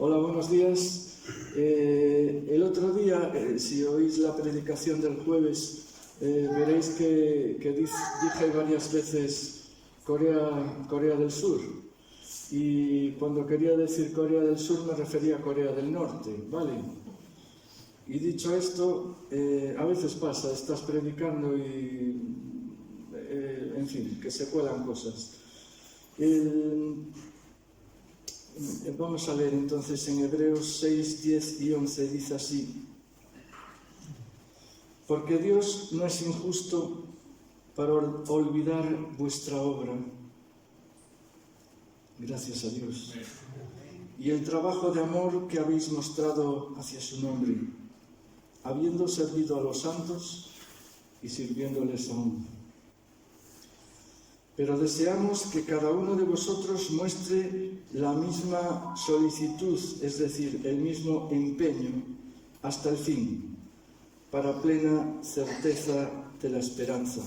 Hola, buenos días. El otro día, si oís la predicación del jueves, veréis que dije varias veces Corea del Sur. Y cuando quería decir Corea del Sur me refería a Corea del Norte, ¿vale? Y dicho esto, a veces pasa, estás predicando y, en fin, que se cuelan cosas. Vamos a leer entonces en Hebreos 6, 10 y 11, dice así: porque Dios no es injusto para olvidar vuestra obra, gracias a Dios, y el trabajo de amor que habéis mostrado hacia su nombre, habiendo servido a los santos y sirviéndoles aún. Pero deseamos que cada uno de vosotros muestre la misma solicitud, es decir, el mismo empeño, hasta el fin, para plena certeza de la esperanza.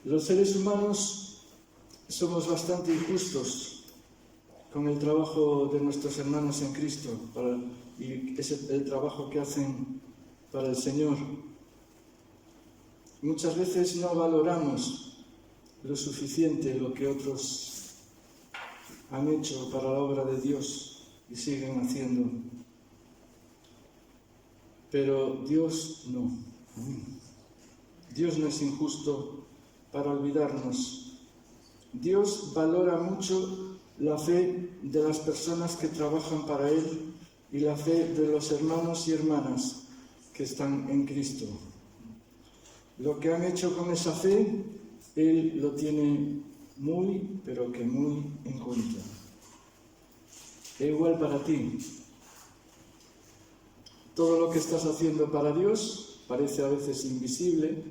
Los seres humanos somos bastante injustos con el trabajo de nuestros hermanos en Cristo y el trabajo que hacen para el Señor. Muchas veces no valoramos lo suficiente lo que otros han hecho para la obra de Dios y siguen haciendo. Pero Dios no. Dios no es injusto para olvidarnos. Dios valora mucho la fe de las personas que trabajan para Él y la fe de los hermanos y hermanas que están en Cristo. Lo que han hecho con esa fe, Él lo tiene muy, pero que muy en cuenta. E igual para ti. Todo lo que estás haciendo para Dios parece a veces invisible.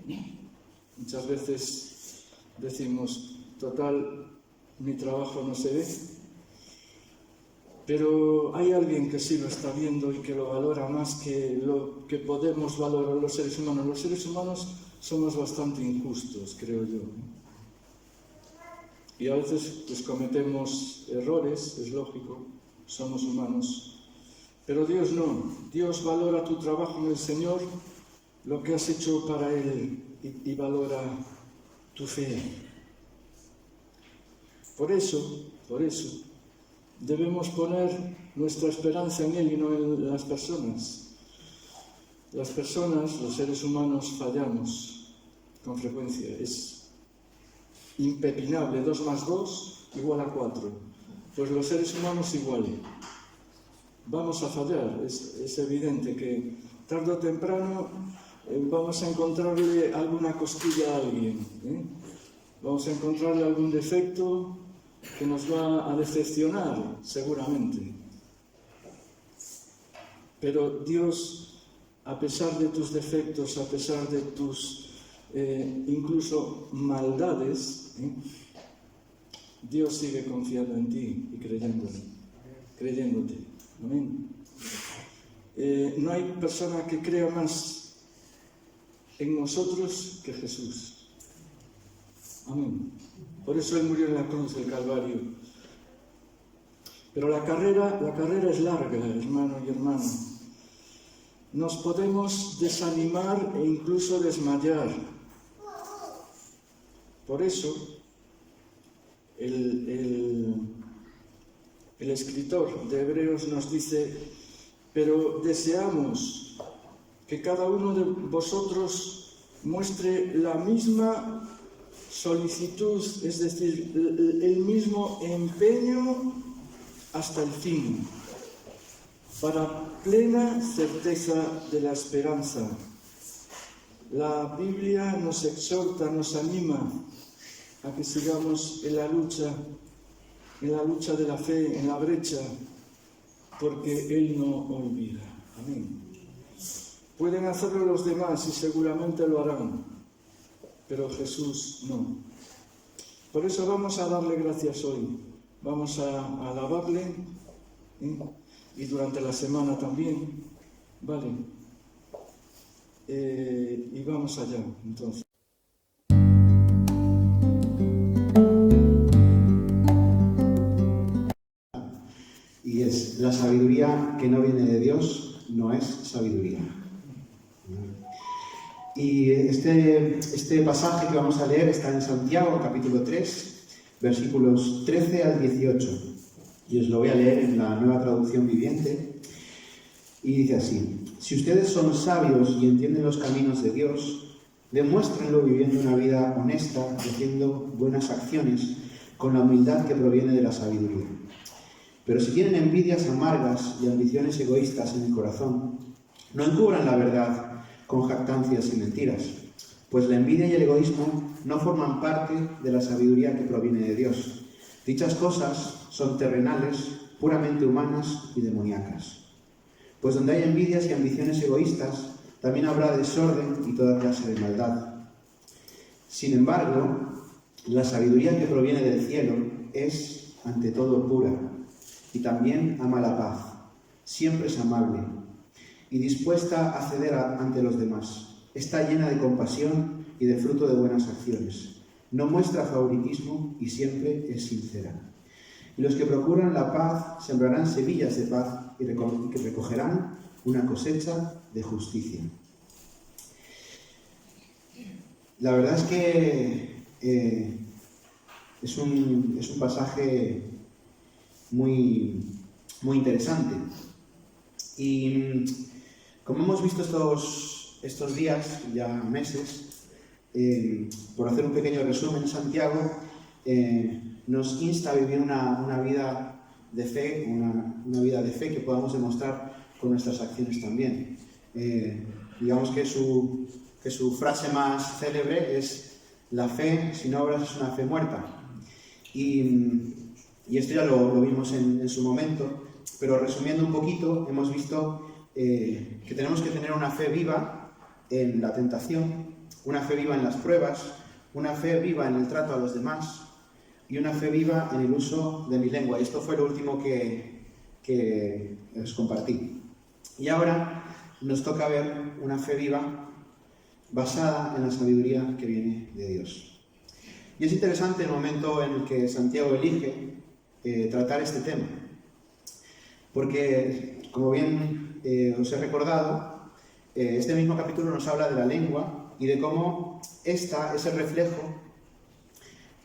Muchas veces decimos, total, mi trabajo no se ve. Pero hay alguien que sí lo está viendo y que lo valora más que lo que podemos valorar los seres humanos. Los seres humanos somos bastante injustos, creo yo. Y a veces pues, cometemos errores, es lógico, somos humanos. Pero Dios no. Dios valora tu trabajo en el Señor, lo que has hecho para Él, y valora tu fe. Por eso, debemos poner nuestra esperanza en Él y no en las personas. Las personas, los seres humanos, fallamos con frecuencia. Es impepinable, 2 más 2 igual a 4. Pues los seres humanos igual. Vamos a fallar, es evidente que tarde o temprano vamos a encontrarle alguna cosquilla a alguien. Vamos a encontrarle algún defecto que nos va a decepcionar, seguramente. Pero Dios, a pesar de tus defectos, a pesar de tus incluso maldades, Dios sigue confiando en ti y creyéndote. Amén. No hay persona que crea más en nosotros que Jesús. Amén. Por eso Él murió en la cruz del Calvario. Pero la carrera es larga, hermano y hermana. Nos podemos desanimar e incluso desmayar. Por eso, el escritor de Hebreos nos dice: pero deseamos que cada uno de vosotros muestre la misma solicitud, es decir, el mismo empeño hasta el fin, para plena certeza de la esperanza. La Biblia nos exhorta, nos anima a que sigamos en la lucha de la fe, en la brecha, porque Él no olvida. Amén. Pueden hacerlo los demás y seguramente lo harán, pero Jesús no. Por eso vamos a darle gracias hoy, vamos a alabarle, y durante la semana también, ¿vale? Y vamos allá, entonces. que no viene de Dios no es sabiduría. Y este pasaje que vamos a leer está en Santiago, capítulo 3, versículos 13 al 18. Y os lo voy a leer en la Nueva Traducción Viviente. Y dice así: si ustedes son sabios y entienden los caminos de Dios, demuéstrenlo viviendo una vida honesta y haciendo buenas acciones con la humildad que proviene de la sabiduría. Pero si tienen envidias amargas y ambiciones egoístas en el corazón, no encubran la verdad con jactancias y mentiras, pues la envidia y el egoísmo no forman parte de la sabiduría que proviene de Dios. Dichas cosas son terrenales, puramente humanas y demoníacas. Pues donde hay envidias y ambiciones egoístas, también habrá desorden y toda clase de maldad. Sin embargo, la sabiduría que proviene del cielo es, ante todo, pura, y también ama la paz, siempre es amable y dispuesta a ceder ante los demás. Está llena de compasión y de fruto de buenas acciones. No muestra favoritismo y siempre es sincera. Y los que procuran la paz sembrarán semillas de paz y recogerán una cosecha de justicia. La verdad es que es un pasaje muy, muy interesante. Y como hemos visto estos días, ya meses, por hacer un pequeño resumen, Santiago nos insta a vivir una vida de fe, una vida de fe que podamos demostrar con nuestras acciones también. Digamos que su frase más célebre es: la fe sin obras es una fe muerta. Y esto ya lo vimos en su momento, pero resumiendo un poquito, hemos visto que tenemos que tener una fe viva en la tentación, una fe viva en las pruebas, una fe viva en el trato a los demás y una fe viva en el uso de mi lengua. Y esto fue lo último que os compartí. Y ahora nos toca ver una fe viva basada en la sabiduría que viene de Dios. Y es interesante el momento en el que Santiago elige tratar este tema, porque, como bien os he recordado, este mismo capítulo nos habla de la lengua y de cómo esta es el reflejo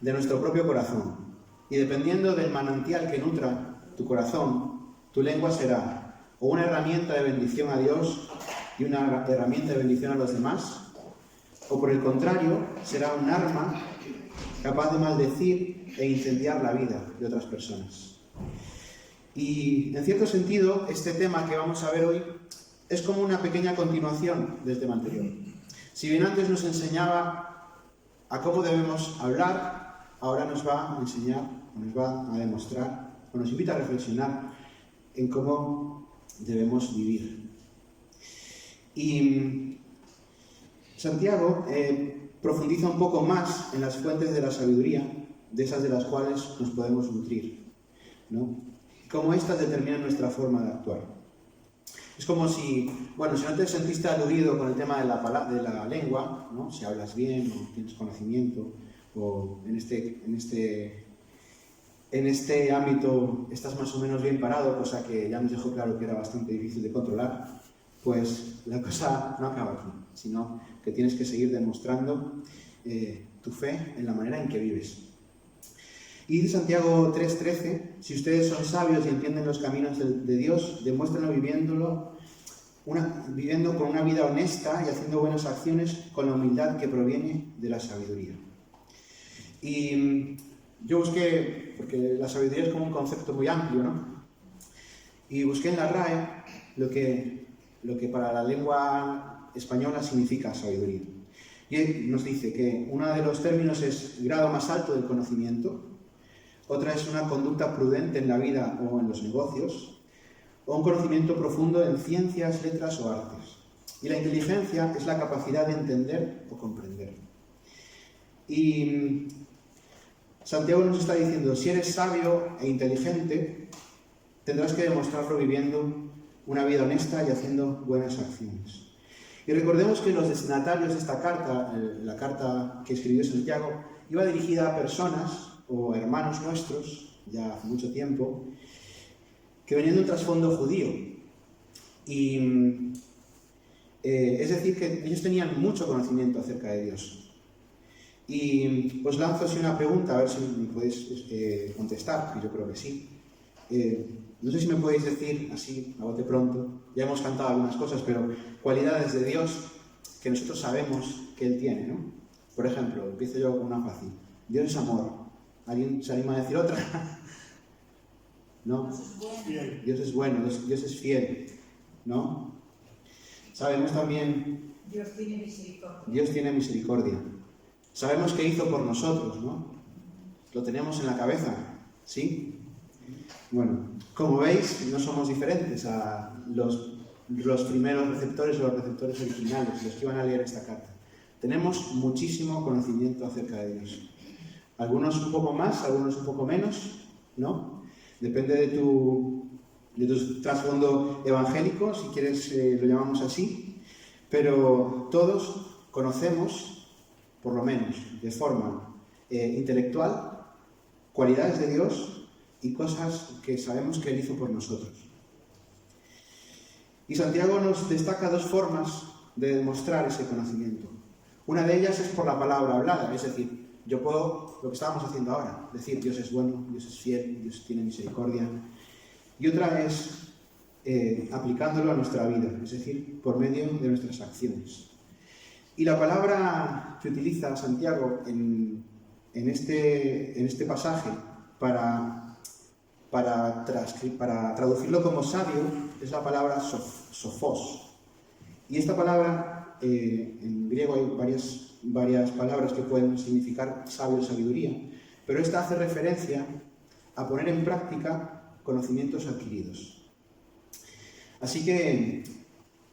de nuestro propio corazón. Y dependiendo del manantial que nutra tu corazón, tu lengua será o una herramienta de bendición a Dios y una herramienta de bendición a los demás, o por el contrario, será un arma capaz de maldecir e incendiar la vida de otras personas. Y en cierto sentido, este tema que vamos a ver hoy es como una pequeña continuación del tema anterior. Si bien antes nos enseñaba a cómo debemos hablar, ahora nos va a enseñar, nos va a demostrar, o nos invita a reflexionar en cómo debemos vivir. Y Santiago profundiza un poco más en las fuentes de la sabiduría, de esas de las cuales nos podemos nutrir, ¿no? Cómo éstas determinan nuestra forma de actuar. Es como si no te sentiste aludido con el tema de la lengua, ¿no? Si hablas bien o tienes conocimiento, o en este ámbito estás más o menos bien parado, cosa que ya nos dejó claro que era bastante difícil de controlar, pues la cosa no acaba aquí, sino que tienes que seguir demostrando tu fe en la manera en que vives. Y dice Santiago 3:13, si ustedes son sabios y entienden los caminos de Dios, demuéstrenlo viviendo con una vida honesta y haciendo buenas acciones con la humildad que proviene de la sabiduría. Y yo busqué, porque la sabiduría es como un concepto muy amplio, ¿no? Y busqué en la RAE lo que para la lengua española significa sabiduría. Y nos dice que uno de los términos es grado más alto del conocimiento, otra es una conducta prudente en la vida o en los negocios, o un conocimiento profundo en ciencias, letras o artes. Y la inteligencia es la capacidad de entender o comprender. Y Santiago nos está diciendo, si eres sabio e inteligente, tendrás que demostrarlo viviendo una vida honesta y haciendo buenas acciones. Y recordemos que los destinatarios de esta carta, la carta que escribió Santiago, iba dirigida a personas o hermanos nuestros, ya hace mucho tiempo, que venían de un trasfondo judío. Y es decir, que ellos tenían mucho conocimiento acerca de Dios. Y os lanzo así una pregunta, a ver si me podéis contestar, que yo creo que sí. No sé si me podéis decir, así, a bote pronto, ya hemos cantado algunas cosas, pero cualidades de Dios que nosotros sabemos que Él tiene, ¿no? Por ejemplo, empiezo yo con una fácil. Dios es amor. ¿Alguien se anima a decir otra? ¿No? Dios es bueno, Dios es fiel, ¿no? Sabemos también... Dios tiene misericordia. Dios tiene misericordia. Sabemos qué hizo por nosotros, ¿no? Lo tenemos en la cabeza, ¿sí? Bueno, como veis, no somos diferentes a los primeros receptores o los receptores originales, los que iban a leer esta carta. Tenemos muchísimo conocimiento acerca de Dios. Algunos un poco más, algunos un poco menos, ¿no? Depende de tu trasfondo evangélico, si quieres lo llamamos así, pero todos conocemos, por lo menos de forma intelectual, cualidades de Dios y cosas que sabemos que Él hizo por nosotros. Y Santiago nos destaca dos formas de demostrar ese conocimiento. Una de ellas es por la palabra hablada, es decir, yo puedo, lo que estábamos haciendo ahora, decir Dios es bueno, Dios es fiel, Dios tiene misericordia. Y otra es aplicándolo a nuestra vida, es decir, por medio de nuestras acciones. Y la palabra que utiliza Santiago en este pasaje para traducirlo como sabio es la palabra sofos. Y esta palabra, en griego hay varias palabras que pueden significar sabio o sabiduría, pero esta hace referencia a poner en práctica conocimientos adquiridos. Así que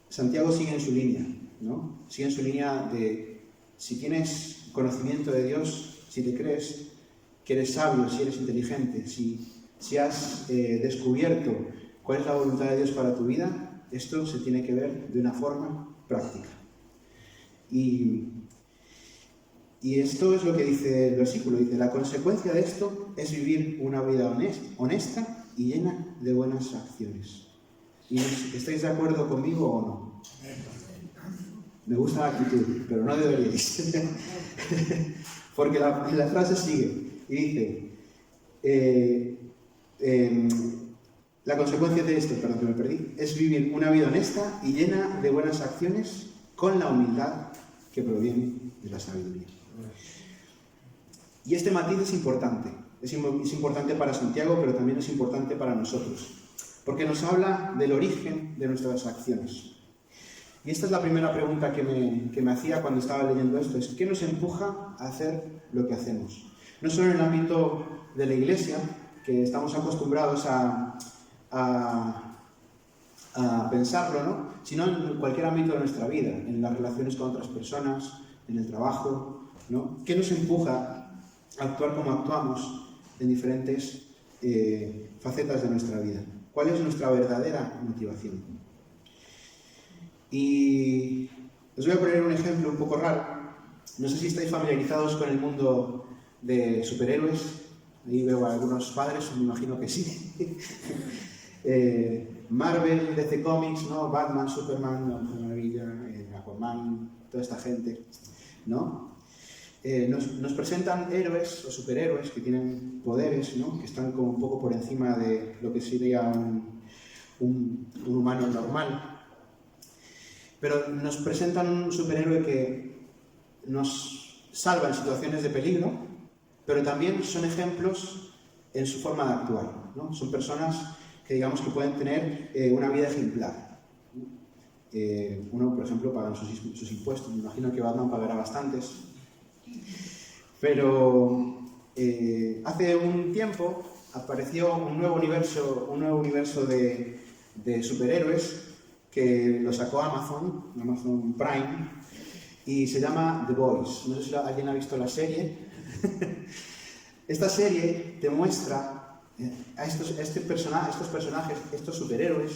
Santiago sigue en su línea, ¿no? Sigue en su línea de, si tienes conocimiento de Dios, si te crees que eres sabio, si eres inteligente, si has descubierto cuál es la voluntad de Dios para tu vida, esto se tiene que ver de una forma práctica. Y esto es lo que dice el versículo, dice, la consecuencia de esto es vivir una vida honesta y llena de buenas acciones. ¿Y estáis de acuerdo conmigo o no? Me gusta la actitud, pero no deberíais. Porque la frase sigue y dice, la consecuencia de esto, perdón que me perdí, es vivir una vida honesta y llena de buenas acciones con la humildad que proviene de la sabiduría. Y este matiz es importante. Es importante para Santiago, pero también es importante para nosotros. Porque nos habla del origen de nuestras acciones. Y esta es la primera pregunta que me hacía cuando estaba leyendo esto. Es, ¿qué nos empuja a hacer lo que hacemos? No solo en el ámbito de la Iglesia, que estamos acostumbrados a pensarlo, ¿no? Sino en cualquier ámbito de nuestra vida, en las relaciones con otras personas, en el trabajo, ¿no? ¿Qué nos empuja a actuar como actuamos en diferentes facetas de nuestra vida? ¿Cuál es nuestra verdadera motivación? Y os voy a poner un ejemplo un poco raro. No sé si estáis familiarizados con el mundo de superhéroes. Ahí veo a algunos padres, me imagino que sí. Marvel, DC Comics, ¿no? Batman, Superman, La Mujer Maravilla, Aquaman, toda esta gente, ¿no? Nos presentan héroes o superhéroes que tienen poderes, ¿no? Que están como un poco por encima de lo que sería un humano normal. Pero nos presentan un superhéroe que nos salva en situaciones de peligro, pero también son ejemplos en su forma de actuar, ¿no? Son personas que digamos que pueden tener una vida ejemplar. Uno, por ejemplo, paga sus impuestos. Me imagino que Batman pagará bastantes. Pero hace un tiempo apareció un nuevo universo de superhéroes que lo sacó Amazon Prime, y se llama The Boys. No sé si alguien ha visto la serie. Esta serie te muestra a estos personajes, estos superhéroes,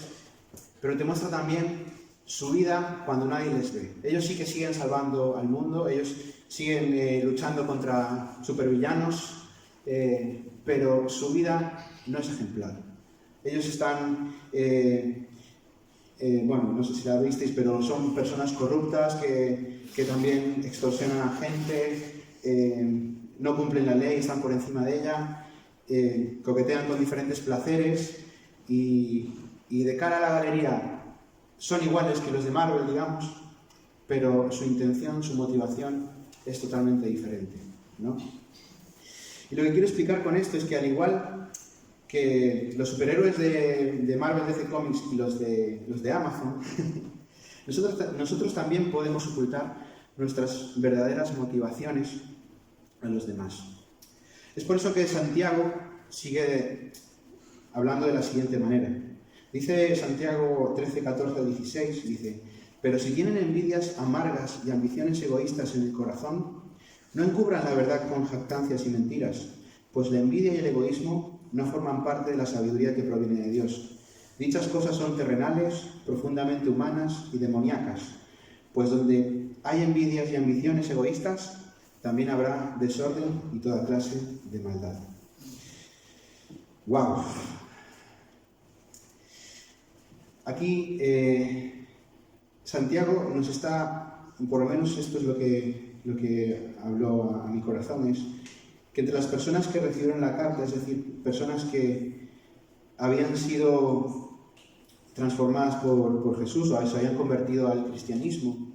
pero te muestra también su vida cuando nadie les ve. Ellos sí que siguen salvando al mundo, ellos siguen luchando contra supervillanos, pero su vida no es ejemplar. Ellos están bueno, no sé si la visteis, pero son personas corruptas que también extorsionan a gente, no cumplen la ley, están por encima de ella, coquetean con diferentes placeres y de cara a la galería son iguales que los de Marvel, digamos, pero su intención, su motivación es totalmente diferente, ¿no? Y lo que quiero explicar con esto es que al igual que los superhéroes de Marvel, DC Comics y los de Amazon, nosotros también podemos ocultar nuestras verdaderas motivaciones a los demás. Es por eso que Santiago sigue hablando de la siguiente manera. Dice Santiago 13, 14 al 16, dice: pero si tienen envidias amargas y ambiciones egoístas en el corazón, no encubran la verdad con jactancias y mentiras, pues la envidia y el egoísmo no forman parte de la sabiduría que proviene de Dios. Dichas cosas son terrenales, profundamente humanas y demoníacas, pues donde hay envidias y ambiciones egoístas, también habrá desorden y toda clase de maldad. ¡Wow! Aquí Santiago nos está, por lo menos esto es lo que habló a mi corazón, es que entre las personas que recibieron la carta, es decir, personas que habían sido transformadas por Jesús o se habían convertido al cristianismo,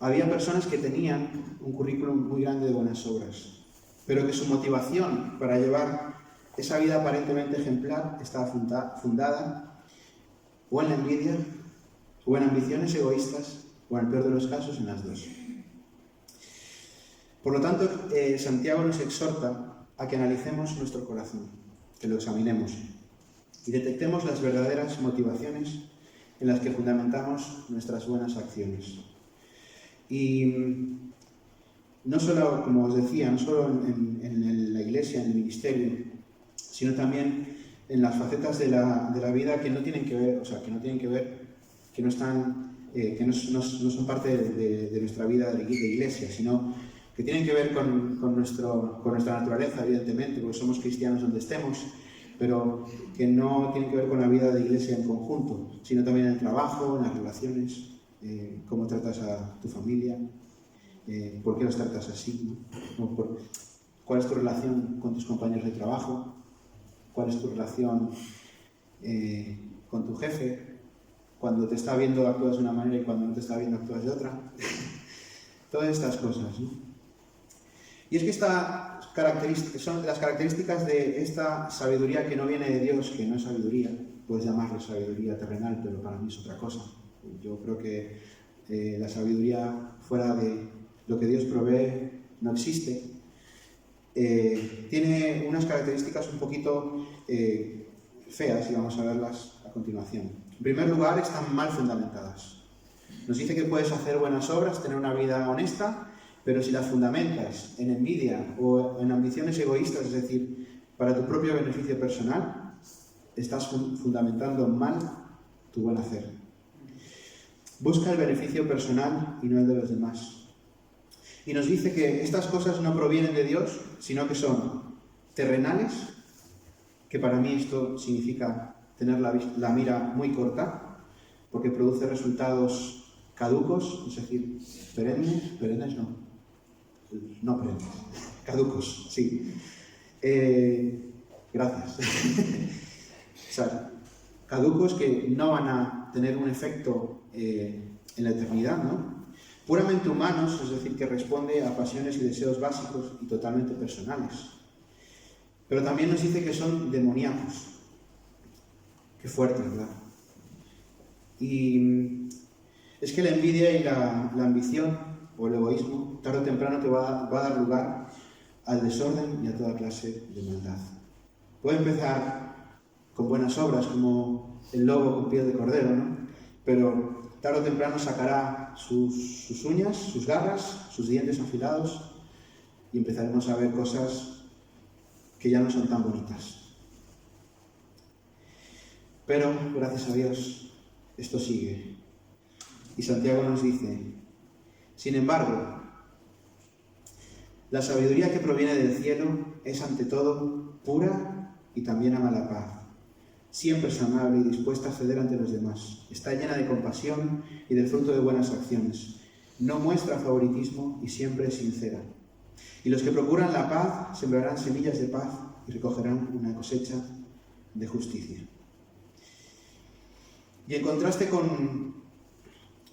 había personas que tenían un currículum muy grande de buenas obras, pero que su motivación para llevar esa vida aparentemente ejemplar estaba fundada o en la envidia, o en ambiciones egoístas, o en el peor de los casos, en las dos. Por lo tanto, Santiago nos exhorta a que analicemos nuestro corazón, que lo examinemos y detectemos las verdaderas motivaciones en las que fundamentamos nuestras buenas acciones. Y no solo, como os decía, no solo en la iglesia, en el ministerio, sino también en las facetas de la vida que no tienen que ver, que no son parte de nuestra vida de iglesia, sino que tienen que ver con nuestra naturaleza, evidentemente, porque somos cristianos donde estemos, pero que no tienen que ver con la vida de iglesia en conjunto, sino también en el trabajo, en las relaciones, cómo tratas a tu familia, por qué los tratas así, ¿no? ¿Cuál es tu relación con tus compañeros de trabajo? ¿Cuál es tu relación con tu jefe? Cuando te está viendo actúas de una manera y cuando no te está viendo actúas de otra. Todas estas cosas, ¿no? Y es que son las características de esta sabiduría que no viene de Dios, que no es sabiduría. Puedes llamarlo sabiduría terrenal, pero para mí es otra cosa. Yo creo que la sabiduría fuera de lo que Dios provee no existe. Tiene unas características un poquito feas y vamos a verlas a continuación. En primer lugar, están mal fundamentadas. Nos dice que puedes hacer buenas obras, tener una vida honesta, pero si las fundamentas en envidia o en ambiciones egoístas, es decir, para tu propio beneficio personal, estás fundamentando mal tu buen hacer. Busca el beneficio personal y no el de los demás. Y nos dice que estas cosas no provienen de Dios, sino que son terrenales, que para mí esto significa tener la mira muy corta, porque produce resultados caducos, es decir, perennes no perennes, caducos, sí. Gracias. O sea, caducos que no van a tener un efecto en la eternidad, ¿no? Puramente humanos, es decir, que responde a pasiones y deseos básicos y totalmente personales. Pero también nos dice que son demoníacos. Qué fuerte, ¿verdad? Y es que la envidia y la ambición o el egoísmo, tarde o temprano te va a dar lugar al desorden y a toda clase de maldad. Puede empezar con buenas obras, como el lobo con piel de cordero, ¿no? Pero tarde o temprano sacará sus uñas, sus garras, sus dientes afilados y empezaremos a ver cosas que ya no son tan bonitas. Pero, gracias a Dios, esto sigue. Y Santiago nos dice: sin embargo, la sabiduría que proviene del cielo es ante todo pura y también ama la paz. Siempre es amable y dispuesta a ceder ante los demás. Está llena de compasión y del fruto de buenas acciones. No muestra favoritismo y siempre es sincera. Y los que procuran la paz sembrarán semillas de paz y recogerán una cosecha de justicia. Y en contraste con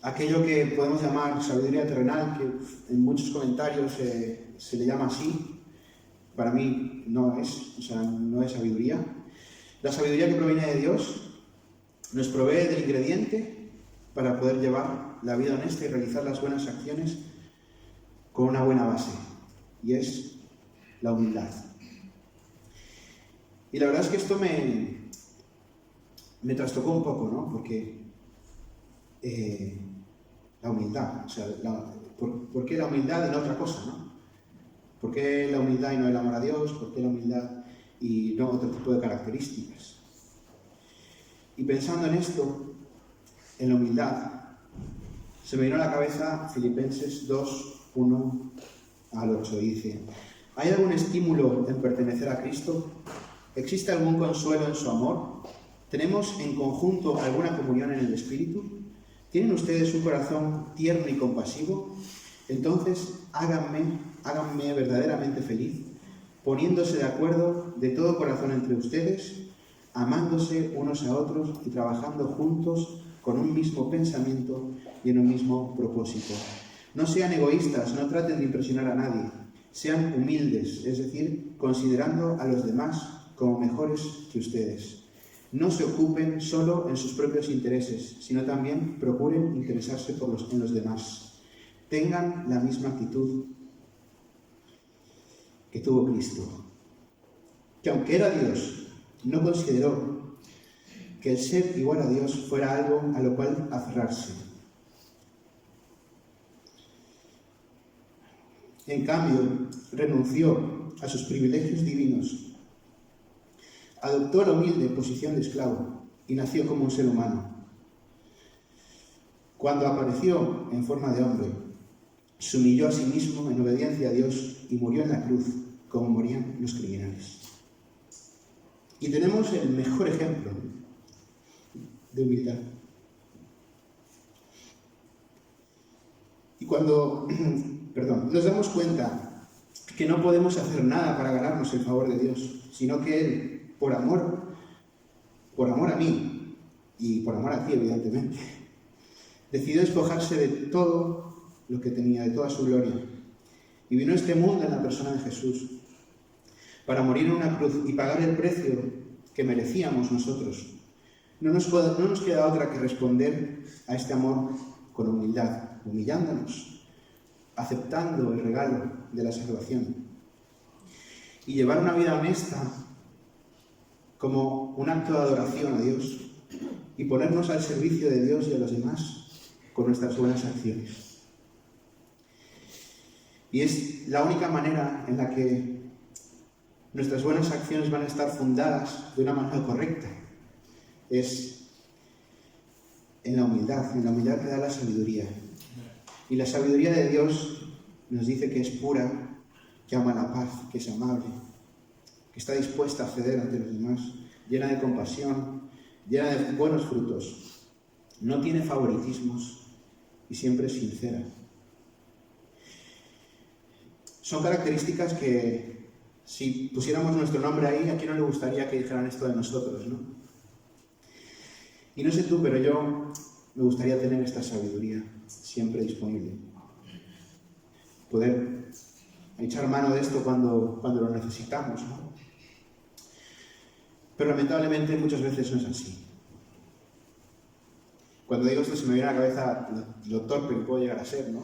aquello que podemos llamar sabiduría terrenal, que en muchos comentarios se le llama así, para mí no es sabiduría. La sabiduría que proviene de Dios nos provee del ingrediente para poder llevar la vida honesta y realizar las buenas acciones con una buena base, y es la humildad. Y la verdad es que esto me trastocó un poco, ¿no? Porque la humildad, o sea, ¿por qué la humildad y no otra cosa, no? ¿Por qué la humildad y no el amor a Dios? ¿Por qué la humildad y no otro tipo de características? Y pensando en esto, en la humildad, se me vino a la cabeza Filipenses 2, 1 al 8, y dice: ¿hay algún estímulo en pertenecer a Cristo? ¿Existe algún consuelo en su amor? ¿Tenemos en conjunto alguna comunión en el Espíritu? ¿Tienen ustedes un corazón tierno y compasivo? Entonces háganme verdaderamente feliz, poniéndose de acuerdo de todo corazón entre ustedes, amándose unos a otros y trabajando juntos con un mismo pensamiento y en un mismo propósito. No sean egoístas, no traten de impresionar a nadie. Sean humildes, es decir, considerando a los demás como mejores que ustedes. No se ocupen solo en sus propios intereses, sino también procuren interesarse en los demás. Tengan la misma actitud que tuvo Cristo, que aunque era Dios, no consideró que el ser igual a Dios fuera algo a lo cual aferrarse. En cambio, renunció a sus privilegios divinos, adoptó la humilde posición de esclavo y nació como un ser humano. Cuando apareció en forma de hombre, se humilló a sí mismo en obediencia a Dios y murió en la cruz como morían los criminales. Y tenemos el mejor ejemplo de humildad. Y cuando nos damos cuenta que no podemos hacer nada para ganarnos el favor de Dios, sino que Él, por amor a mí y por amor a ti, evidentemente, decidió despojarse de todo lo que tenía, de toda su gloria, y vino a este mundo en la persona de Jesús para morir en una cruz y pagar el precio que merecíamos nosotros. No nos queda otra que responder a este amor con humildad, humillándonos, aceptando el regalo de la salvación y llevar una vida honesta como un acto de adoración a Dios y ponernos al servicio de Dios y a los demás con nuestras buenas acciones. Y es la única manera en la que nuestras buenas acciones van a estar fundadas de una manera correcta. Es en la humildad que da la sabiduría. Y la sabiduría de Dios nos dice que es pura, que ama la paz, que es amable, que está dispuesta a ceder ante los demás, llena de compasión, llena de buenos frutos, no tiene favoritismos y siempre es sincera. Son características que, si pusiéramos nuestro nombre ahí, ¿a quién no le gustaría que dijeran esto de nosotros, no? Y no sé tú, pero yo me gustaría tener esta sabiduría siempre disponible. Poder echar mano de esto cuando lo necesitamos, ¿no? Pero lamentablemente muchas veces no es así. Cuando digo esto se me viene a la cabeza lo torpe que puedo llegar a ser, ¿no?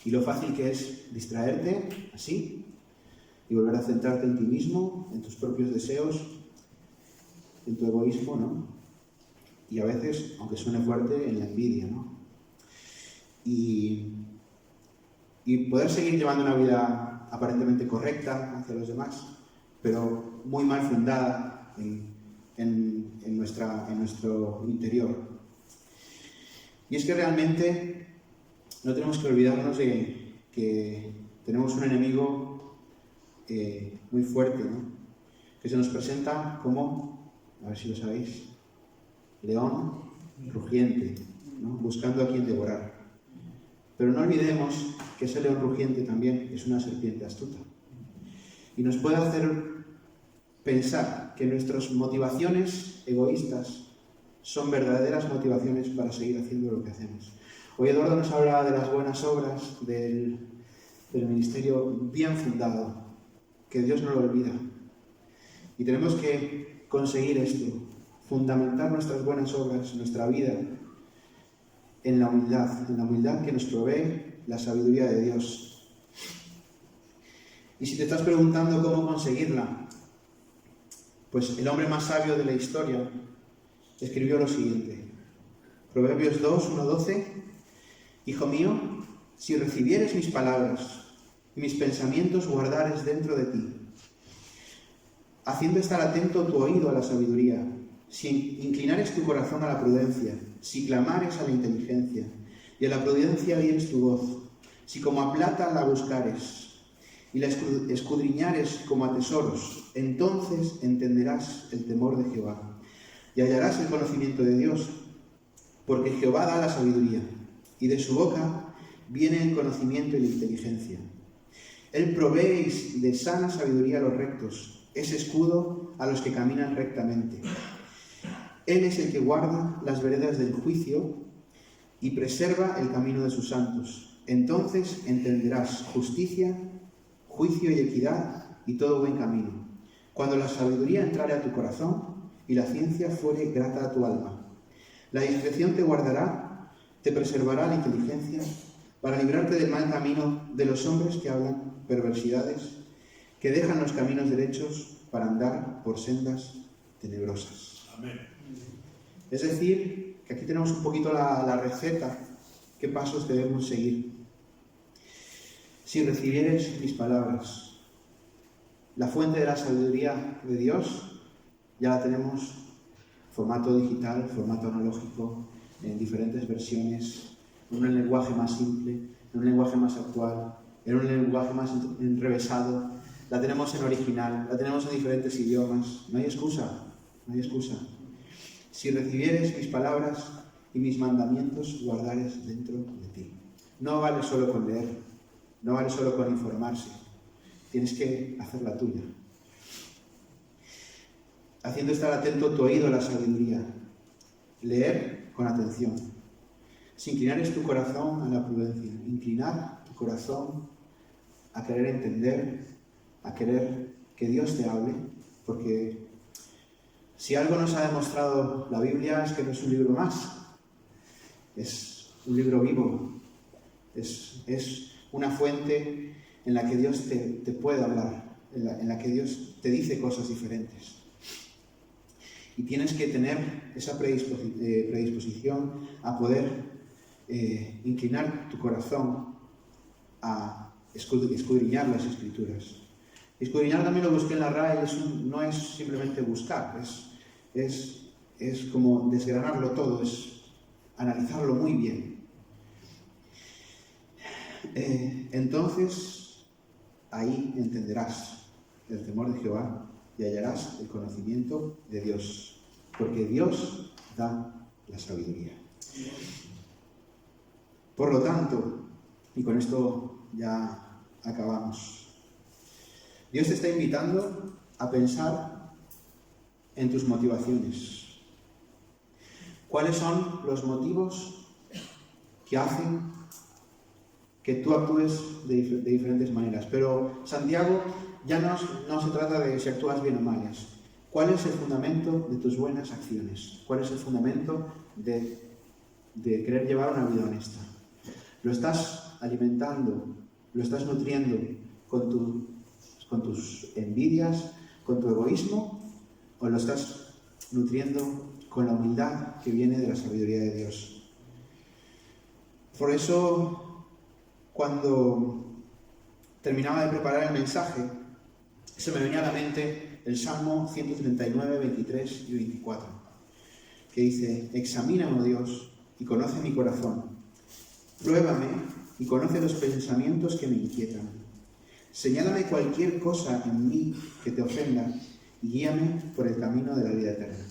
Y lo fácil que es distraerte así y volver a centrarte en ti mismo, en tus propios deseos, en tu egoísmo, ¿no? Y a veces, aunque suene fuerte, en la envidia, ¿no? Y poder seguir llevando una vida aparentemente correcta hacia los demás, pero muy mal fundada en nuestro interior. Y es que realmente no tenemos que olvidarnos de que tenemos un enemigo muy fuerte, ¿no? Que se nos presenta como a ver si lo sabéis. León rugiente, ¿no? Buscando a quien devorar. Pero no olvidemos que ese león rugiente también es una serpiente astuta. Y nos puede hacer pensar que nuestras motivaciones egoístas son verdaderas motivaciones para seguir haciendo lo que hacemos. Hoy Eduardo nos hablaba de las buenas obras, del ministerio bien fundado, que Dios no lo olvida. Y tenemos que conseguir esto, fundamentar nuestras buenas obras, nuestra vida, en la humildad que nos provee la sabiduría de Dios. Y si te estás preguntando cómo conseguirla, pues el hombre más sabio de la historia escribió lo siguiente. Proverbios 2, 1-12. Hijo mío, si recibieres mis palabras y mis pensamientos guardares dentro de ti, haciendo estar atento tu oído a la sabiduría, si inclinares tu corazón a la prudencia, si clamares a la inteligencia, y a la prudencia oyeres tu voz, si como a plata la buscares, y la escudriñares como a tesoros, entonces entenderás el temor de Jehová, y hallarás el conocimiento de Dios, porque Jehová da la sabiduría, y de su boca viene el conocimiento y la inteligencia. Él provee de sana sabiduría a los rectos, es escudo a los que caminan rectamente. Él es el que guarda las veredas del juicio y preserva el camino de sus santos. Entonces entenderás justicia, juicio y equidad y todo buen camino. Cuando la sabiduría entrare a tu corazón y la ciencia fuere grata a tu alma. La discreción te guardará, te preservará la inteligencia para librarte del mal camino de los hombres que hablan perversidades, que dejan los caminos derechos para andar por sendas tenebrosas. Amén. Es decir, que aquí tenemos un poquito la receta, qué pasos debemos seguir. Si recibieres mis palabras, la fuente de la sabiduría de Dios ya la tenemos, formato digital, formato analógico, en diferentes versiones, en un lenguaje más simple, en un lenguaje más actual, en un lenguaje más enrevesado. La tenemos en original, la tenemos en diferentes idiomas. No hay excusa, no hay excusa. Si recibieres mis palabras y mis mandamientos, guardares dentro de ti. No vale solo con leer, no vale solo con informarse. Tienes que hacer la tuya. Haciendo estar atento tu oído a la sabiduría. Leer con atención. Si inclinares tu corazón a la prudencia, inclinar tu corazón a querer entender, a querer que Dios te hable, porque si algo nos ha demostrado la Biblia es que no es un libro más, es un libro vivo, es una fuente en la que Dios te puede hablar, en la que Dios te dice cosas diferentes. Y tienes que tener esa predisposición a poder inclinar tu corazón a escudriñar las Escrituras. Escudriñar también lo busqué en la RAE, no es simplemente buscar, es como desgranarlo todo, es analizarlo muy bien. Entonces, ahí entenderás el temor de Jehová y hallarás el conocimiento de Dios, porque Dios da la sabiduría. Por lo tanto, y con esto ya acabamos, Dios te está invitando a pensar en tus motivaciones. ¿Cuáles son los motivos que hacen que tú actúes de diferentes maneras? Pero Santiago ya no se trata de si actúas bien o mal. ¿Cuál es el fundamento de tus buenas acciones? ¿Cuál es el fundamento de querer llevar una vida honesta? ¿Lo estás alimentando, lo estás nutriendo con tus envidias, con tu egoísmo, o lo estás nutriendo con la humildad que viene de la sabiduría de Dios? Por eso, cuando terminaba de preparar el mensaje, se me venía a la mente el Salmo 139, 23 y 24, que dice: examíname, oh Dios, y conoce mi corazón. Pruébame y conoce los pensamientos que me inquietan. Señálame cualquier cosa en mí que te ofenda y guíame por el camino de la vida eterna.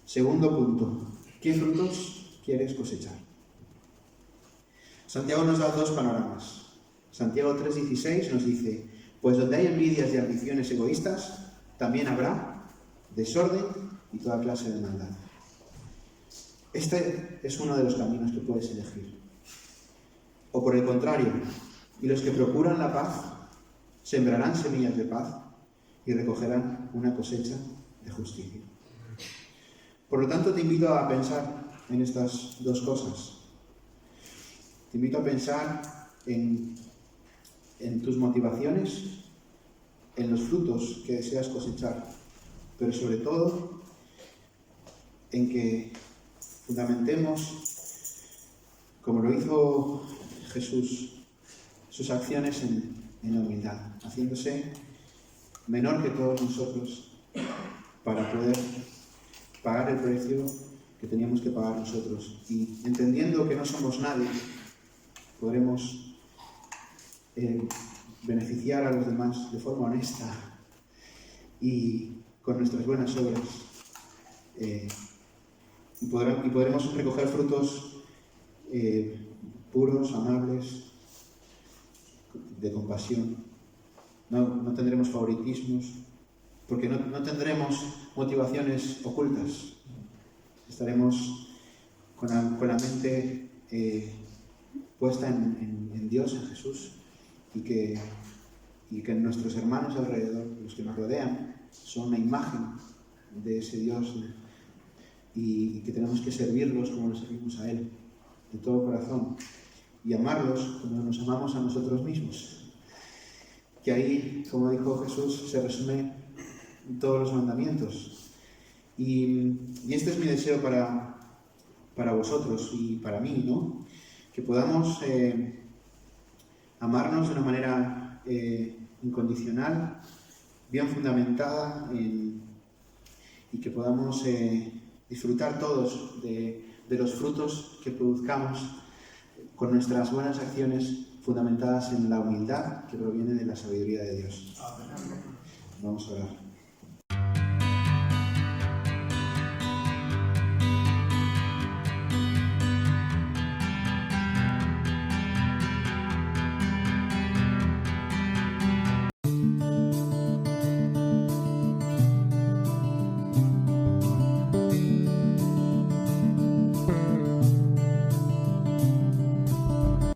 Segundo punto, ¿qué frutos quieres cosechar? Santiago nos da dos panoramas. Santiago 3:16 nos dice, pues donde hay envidias y ambiciones egoístas, también habrá desorden y toda clase de maldad. Este es uno de los caminos que puedes elegir. O por el contrario, y los que procuran la paz sembrarán semillas de paz y recogerán una cosecha de justicia. Por lo tanto, te invito a pensar en estas dos cosas. Te invito a pensar en tus motivaciones, en los frutos que deseas cosechar, pero sobre todo en que fundamentemos, como lo hizo Jesús, sus acciones en la humildad, haciéndose menor que todos nosotros para poder pagar el precio que teníamos que pagar nosotros. Y entendiendo que no somos nadie, podremos beneficiar a los demás de forma honesta y con nuestras buenas obras. Y podremos recoger frutos puros, amables, de compasión. No tendremos favoritismos, porque no tendremos motivaciones ocultas. Estaremos con la mente puesta en Dios, en Jesús, y que nuestros hermanos alrededor, los que nos rodean, son una imagen de ese Dios, y que tenemos que servirlos como los servimos a Él, de todo corazón, y amarlos como nos amamos a nosotros mismos. Que ahí, como dijo Jesús, se resume todos los mandamientos. Y este es mi deseo para vosotros y para mí, ¿no? Que podamos amarnos de una manera incondicional, bien fundamentada, y que podamos disfrutar todos de los frutos que produzcamos con nuestras buenas acciones fundamentadas en la humildad que proviene de la sabiduría de Dios. Vamos a orar.